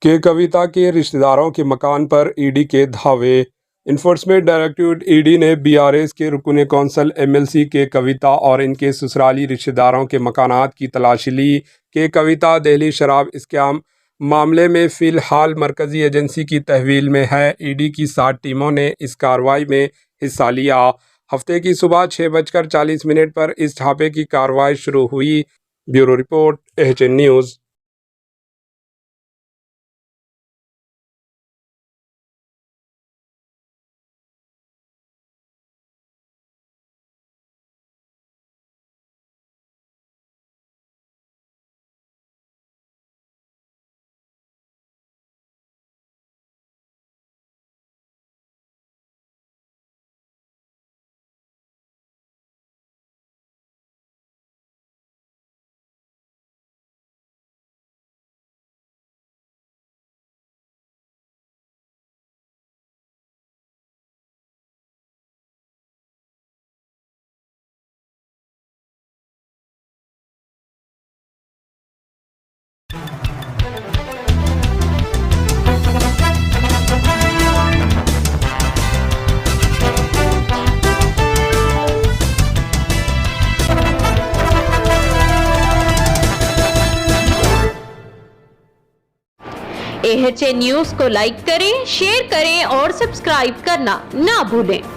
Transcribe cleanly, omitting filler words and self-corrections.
के कविता के रिश्तेदारों के मकान पर ईडी के धावे। इन्फोर्समेंट डायरेक्टरेट ईडी ने बीआरएस के रुकने कौंसल एमएलसी के कविता और इनके ससुराली रिश्तेदारों के मकानात की तलाशी ली। के कविता दिल्ली शराब स्कैम मामले में फ़िलहाल मरकज़ी एजेंसी की तहवील में है। ईडी की 7 टीमों ने इस कार्रवाई में हिस्सा लिया। हफ्ते की सुबह 6:40 पर इस छापे की कार्रवाई शुरू हुई। Bureau report, HN news. HN news को लाइक करें, शेयर करें और सब्सक्राइब करना ना भूलें।